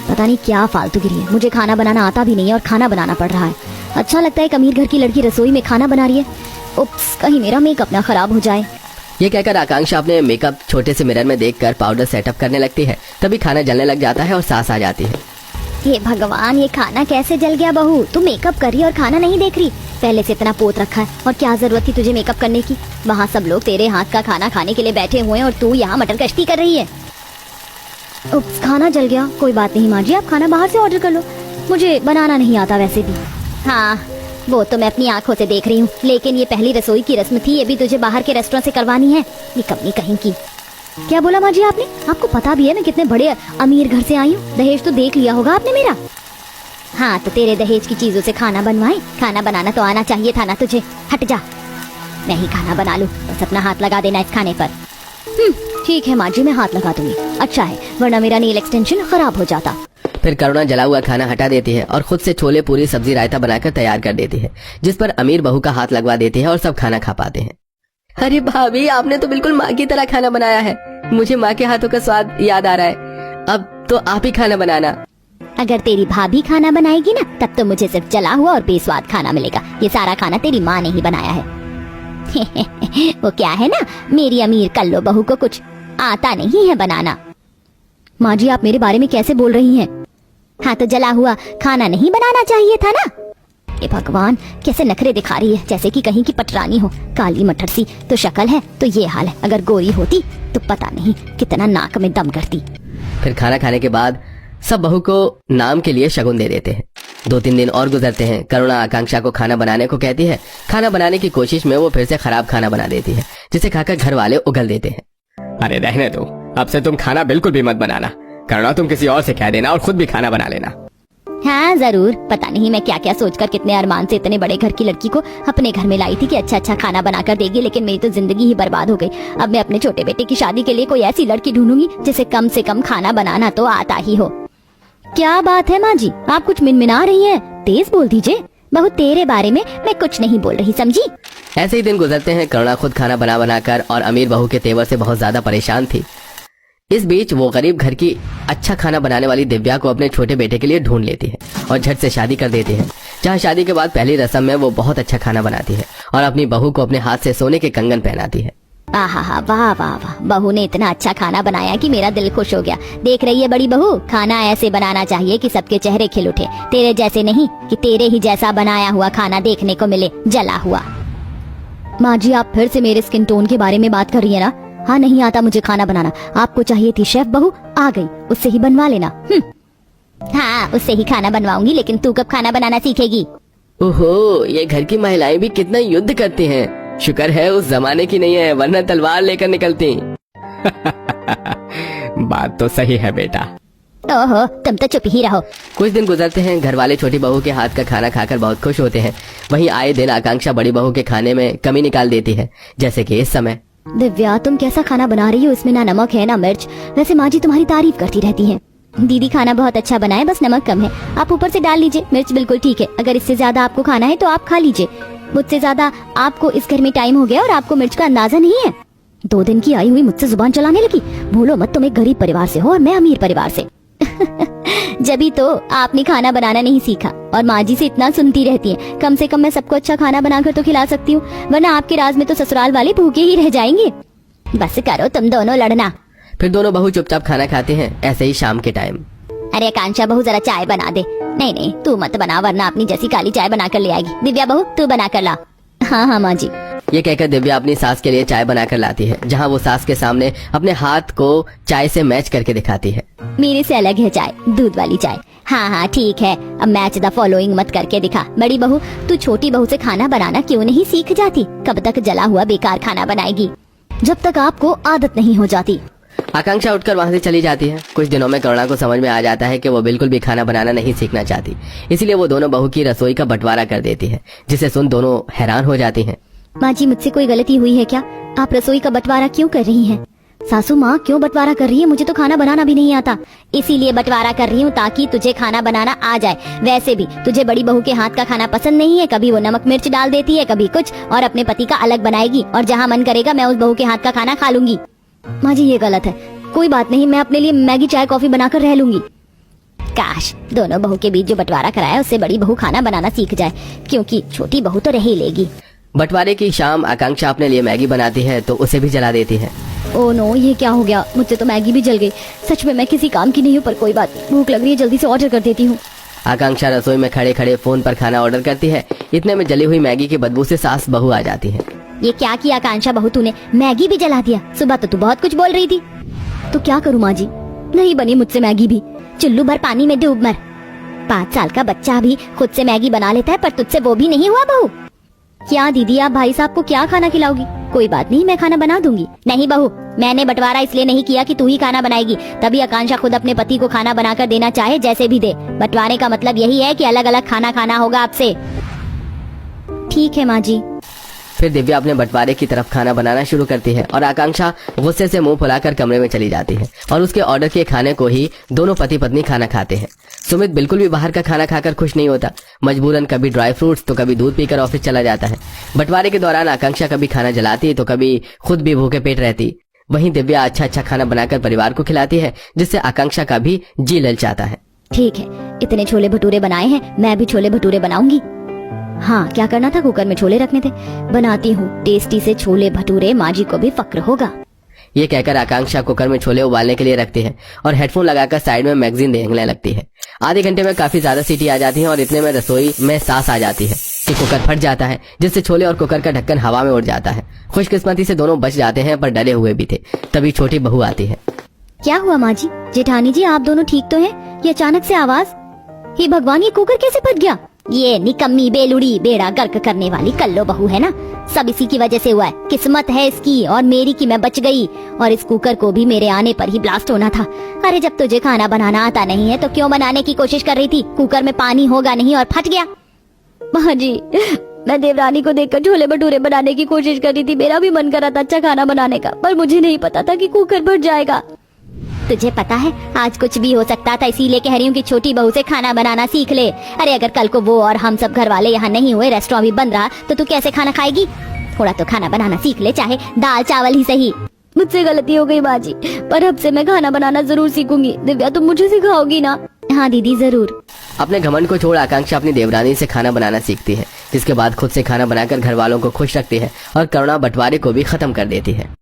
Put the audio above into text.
पता नहीं क्या फालतूगिरी है। मुझे खाना बनाना आता भी नहीं है और खाना बनाना पड़ रहा है। अच्छा लगता है एक अमीर घर की लड़की रसोई में खाना बना रही है। उप्स, कहीं मेरा मेकअप ना खराब हो जाए। ये कहकर आकांक्षा अपने मेकअप छोटे से मिरर में देखकर पाउडर सेटअप करने लगती है। तभी खाना जलने लग जाता है और सांस आ जाती है। हे भगवान, ये खाना कैसे जल गया बहू? तू मेकअप कर रही और खाना नहीं देख रही? पहले से इतना पोत रखा है और क्या जरूरत थी तुझे मेकअप करने की? वहाँ सब लोग तेरे हाथ का खाना खाने के लिए बैठे हुए हैं और तू यहाँ मटर कश्ती कर रही है। उप्स, खाना जल गया। कोई बात नहीं माँ जी, आप खाना बाहर से ऑर्डर कर लो। मुझे बनाना नहीं आता वैसे भी। हाँ, वो तो मैं अपनी आंखों से देख रही हूँ, लेकिन ये पहली रसोई की रस्म थी, ये भी तुझे बाहर के रेस्टोरेंट से करवानी है। ये कमी कहीं की। क्या बोला माँ जी आपने? आपको पता भी है मैं कितने बड़े अमीर घर से आई हूँ। दहेज तो देख लिया होगा आपने मेरा। हाँ, तो तेरे दहेज की चीजों से खाना बनवाए? खाना बनाना तो आना चाहिए था ना तुझे। हट जा, मैं ही खाना बना लूँ, बस अपना हाथ लगा देना इस खाने पर। ठीक है माँ जी, मैं हाथ लगा दूंगी। अच्छा है, वरना मेरा नेल एक्सटेंशन खराब हो जाता। फिर करुणा जला हुआ खाना हटा देती है और खुद से छोले पूरी सब्जी रायता बनाकर तैयार कर देती है, जिस पर अमीर बहू का हाथ लगवा देती है और सब खाना खा पाते हैं। अरे भाभी, आपने तो बिल्कुल माँ की तरह खाना बनाया है। मुझे माँ के हाथों का स्वाद याद आ रहा है। अब तो आप ही खाना बनाना। अगर तेरी भाभी खाना बनाएगी ना, तब तो मुझे सिर्फ जला हुआ और बेस्वाद खाना मिलेगा। ये सारा खाना तेरी माँ ने ही बनाया है। वो क्या है ना, मेरी अमीर कल्लो बहू को कुछ आता नहीं है बनाना। माँ जी, आप मेरे बारे में कैसे बोल रही हैं? हाँ, तो जला हुआ खाना नहीं बनाना चाहिए था ना। ये भगवान, कैसे नखरे दिखा रही है, जैसे कि कहीं की पटरानी हो। काली मटर सी तो शक्ल है, तो ये हाल है। अगर गोरी होती तो पता नहीं कितना नाक में दम करती। फिर खाना खाने के बाद सब बहू को नाम के लिए शगुन दे देते हैं। 2-3 दिन और गुजरते हैं। करुणा आकांक्षा को खाना बनाने को कहती है। खाना बनाने की कोशिश में वो फिर से खराब खाना बना देती है, जिसे खाकर घर वाले उगल देते हैं। अरे रहने दो, अब से तुम खाना बिल्कुल भी मत बनाना। करुणा, तुम किसी और से कह देना और खुद भी खाना बना लेना। हाँ जरूर। पता नहीं मैं क्या क्या सोचकर कितने अरमान से इतने बड़े घर की लड़की को अपने घर में लाई थी कि अच्छा अच्छा खाना बनाकर देगी, लेकिन मेरी तो जिंदगी ही बर्बाद हो गई। अब मैं अपने छोटे बेटे की शादी के लिए कोई ऐसी लड़की ढूंढूंगी जिसे कम से कम खाना बनाना तो आता ही हो। क्या बात है माँ जी, आप कुछ मिनमिना रही हैं? तेज बोल दीजिए। बहू, तेरे बारे में मैं कुछ नहीं बोल रही, समझी? ऐसे ही दिन गुजरते हैं। करुणा खुद खाना बना बनाकर और अमीर बहू के तेवर से बहुत ज्यादा परेशान थी। इस बीच वो गरीब घर की अच्छा खाना बनाने वाली दिव्या को अपने छोटे बेटे के लिए ढूंढ लेती है और झट से शादी कर देती है। जहाँ शादी के बाद पहली रस्म में वो बहुत अच्छा खाना बनाती है और अपनी बहू को अपने हाथ से सोने के कंगन पहनाती है। आहा, वाह वाह वाह, बहू ने इतना अच्छा खाना बनाया कि मेरा दिल खुश हो गया। देख रही है बड़ी बहू, खाना ऐसे बनाना चाहिए कि सबके चेहरे खिल उठे। तेरे जैसे नहीं कि तेरे ही जैसा बनाया हुआ खाना देखने को मिले, जला हुआ। माँ जी, आप फिर से मेरे स्किन टोन के बारे में बात कर रही है ना? हाँ, नहीं आता मुझे खाना बनाना। आपको चाहिए थी शेफ बहू, आ गई, उससे ही बनवा लेना। हाँ, उससे ही खाना बनवाऊंगी, लेकिन तू कब खाना बनाना सीखेगी? ओहो, ये घर की महिलाएं भी कितना युद्ध करती हैं। शुक्र है उस जमाने की नहीं है, वरना तलवार लेकर निकलती। बात तो सही है बेटा। ओहो, तुम तो चुप ही रहो। कुछ दिन गुजरते हैं। घर वाले छोटी बहू के हाथ का खाना खाकर बहुत खुश होते हैं। वहीं आए दिन आकांक्षा बड़ी बहू के खाने में कमी निकाल देती है, जैसे कि इस समय। दिव्या, तुम कैसा खाना बना रही हो? इसमें ना नमक है ना मिर्च। वैसे माँ जी तुम्हारी तारीफ करती रहती हैं। दीदी खाना बहुत अच्छा बनाए, बस नमक कम है। आप ऊपर से डाल लीजिए, मिर्च बिल्कुल ठीक है। अगर इससे ज्यादा आपको खाना है तो आप खा लीजिए। मुझसे ज्यादा आपको इस घर में टाइम हो गया और आपको मिर्च का अंदाजा नहीं है। 2 दिन की आई हुई मुझसे जुबान चलाने लगी। भूलो मत, तुम एक गरीब परिवार से हो और मैं अमीर परिवार से। जभी तो आपने खाना बनाना नहीं सीखा और माँ जी से इतना सुनती रहती हैं। कम से कम मैं सबको अच्छा खाना बनाकर तो खिला सकती हूँ, वरना आपके राज में तो ससुराल वाले भूखे ही रह जाएंगे। बस करो तुम दोनों लड़ना। फिर दोनों बहू चुपचाप खाना खाते हैं। ऐसे ही शाम के टाइम। अरे आकांक्षा बहू, जरा चाय बना दे। नहीं नहीं, तू मत बना, वरना अपनी जैसी काली चाय बना कर ले आएगी। दिव्या बहू, तू बना कर ला। हाँ हाँ माँ जी। ये कहकर दिव्या अपनी सास के लिए चाय बनाकर लाती है, जहाँ वो सास के सामने अपने हाथ को चाय से मैच करके दिखाती है। मेरे से अलग है चाय, दूध वाली चाय। हाँ हाँ ठीक है, अब मैच द फॉलोइंग मत करके दिखा। बड़ी बहू, तू छोटी बहू से खाना बनाना क्यों नहीं सीख जाती? कब तक जला हुआ बेकार खाना बनाएगी, जब तक आपको आदत नहीं हो जाती। आकांक्षा उठकर वहाँ से चली जाती है। कुछ दिनों में करुणा को समझ में आ जाता है कि वो बिल्कुल भी खाना बनाना नहीं सीखना चाहती, इसलिए वो दोनों बहू की रसोई का बंटवारा कर देती है, जिसे सुन दोनों हैरान हो जाती हैं। माँ जी, मुझसे कोई गलती हुई है क्या? आप रसोई का बंटवारा क्यों कर रही हैं? सासू माँ, क्यों बंटवारा कर रही है? मुझे तो खाना बनाना भी नहीं आता। इसीलिए बंटवारा कर रही हूँ ताकि तुझे खाना बनाना आ जाए। वैसे भी तुझे बड़ी बहू के हाथ का खाना पसंद नहीं है। कभी वो नमक मिर्च डाल देती है, कभी कुछ, और अपने पति का अलग बनाएगी, और जहाँ मन करेगा मैं उस बहू के हाथ का खाना खा लूंगी। माँ जी, ये गलत है। कोई बात नहीं, मैं अपने लिए मैगी चाय कॉफी बनाकर रह लूंगी। काश दोनों बहू के बीच जो बंटवारा कराया उससे बड़ी बहू खाना बनाना सीख जाए, क्योंकि छोटी बहू तो रह ही लेगी। बंटवारे की शाम आकांक्षा अपने लिए मैगी बनाती है तो उसे भी जला देती है। ओ नो, ये क्या हो गया? मुझसे तो मैगी भी जल गई। सच में मैं किसी काम की नहीं हूँ, पर कोई बात नहीं, भूख लग रही है, जल्दी से ऑर्डर कर देती हूँ। आकांक्षा रसोई में खड़े खड़े फोन पर खाना ऑर्डर करती है। इतने में जली हुई मैगी की बदबू से सास बहू आ जाती है। ये क्या किया आकांक्षा बहू तूने? मैगी भी जला दिया। सुबह तो तू बहुत कुछ बोल रही थी। तो क्या करूँ माँ जी, नहीं बनी मुझसे मैगी भी। चुल्लू भर पानी में डूब मर। 5 साल का बच्चा भी खुद से मैगी बना लेता है, पर तुझसे वो भी नहीं हुआ बहू। क्या दीदी, आप भाई साहब को क्या खाना खिलाओगी? कोई बात नहीं, मैं खाना बना दूंगी। नहीं बहू, मैंने बंटवारा इसलिए नहीं किया कि तू ही खाना बनाएगी, तभी आकांक्षा खुद अपने पति को खाना बनाकर देना चाहे, जैसे भी दे। बंटवारे का मतलब यही है कि अलग अलग खाना खाना होगा आपसे। ठीक है माँ जी। फिर दिव्या अपने बंटवारे की तरफ खाना बनाना शुरू करती है और आकांक्षा गुस्से से मुंह फुलाकर कमरे में चली जाती है और उसके ऑर्डर किए खाने को ही दोनों पति पत्नी खाना खाते हैं। सुमित बिल्कुल भी बाहर का खाना खाकर खुश नहीं होता। मजबूरन कभी ड्राई फ्रूट्स तो कभी दूध पीकर ऑफिस चला जाता है। बंटवारे के दौरान आकांक्षा कभी खाना जलाती तो कभी खुद भी भूखे पेट रहती। वहीं दिव्या अच्छा अच्छा खाना बनाकर परिवार को खिलाती है, जिससे आकांक्षा का भी जी ललचाता है। ठीक है, इतने छोले भटूरे बनाए हैं, मैं भी छोले भटूरे बनाऊंगी। हाँ, क्या करना था, कुकर में छोले रखने थे। बनाती हूँ टेस्टी से छोले भटूरे, माँ जी को भी फक्र होगा। ये कहकर आकांक्षा कुकर में छोले उबालने के लिए रखती है और हेडफोन लगाकर साइड में मैगजीन देखने लगती है। आधे घंटे में काफी ज्यादा सीटी आ जाती है और इतने में रसोई में सांस आ जाती है कि कुकर फट जाता है, जिससे छोले और कुकर का ढक्कन हवा में उड़ जाता है। खुशकिस्मती से दोनों बच जाते हैं, पर डरे हुए भी थे। तभी छोटी बहू आती है। क्या हुआ माँ जी? जेठानी जी, आप दोनों ठीक तो हैं? ये अचानक से आवाज, हे भगवान, ये कुकर कैसे फट गया? ये निकम्मी बेलुड़ी बेड़ा गर्क करने वाली कल्लो बहू है ना, सब इसी की वजह से हुआ है। किस्मत है इसकी और मेरी कि मैं बच गई, और इस कुकर को भी मेरे आने पर ही ब्लास्ट होना था। अरे जब तुझे खाना बनाना आता नहीं है तो क्यों बनाने की कोशिश कर रही थी? कुकर में पानी होगा नहीं और फट गया। माँ जी, मैं देवरानी को देखकर छोले भटूरे बनाने की कोशिश कर रही थी। मेरा भी मन कर रहा था अच्छा खाना बनाने का, पर मुझे नहीं पता था कि कुकर फट जाएगा। तुझे पता है आज कुछ भी हो सकता था, इसीलिए कह रही हूँ कि छोटी बहू से खाना बनाना सीख ले। अरे अगर कल को वो और हम सब घर वाले यहाँ नहीं हुए, रेस्टोरेंट भी बंद रहा, तो तू कैसे खाना खाएगी? थोड़ा तो खाना बनाना सीख ले, चाहे दाल चावल ही सही। मुझसे गलती हो गई माँ जी, पर अब से मैं खाना बनाना जरूर सीखूंगी। दिव्या, तुम मुझे सिखाओगी ना? हाँ दीदी, जरूर। अपने घमंड को छोड़ आकांक्षा अपनी देवरानी से खाना बनाना सीखती है, जिसके बाद खुद से खाना बनाकर घर वालों को खुश रखती है और करुणा बंटवारे को भी खत्म कर देती है।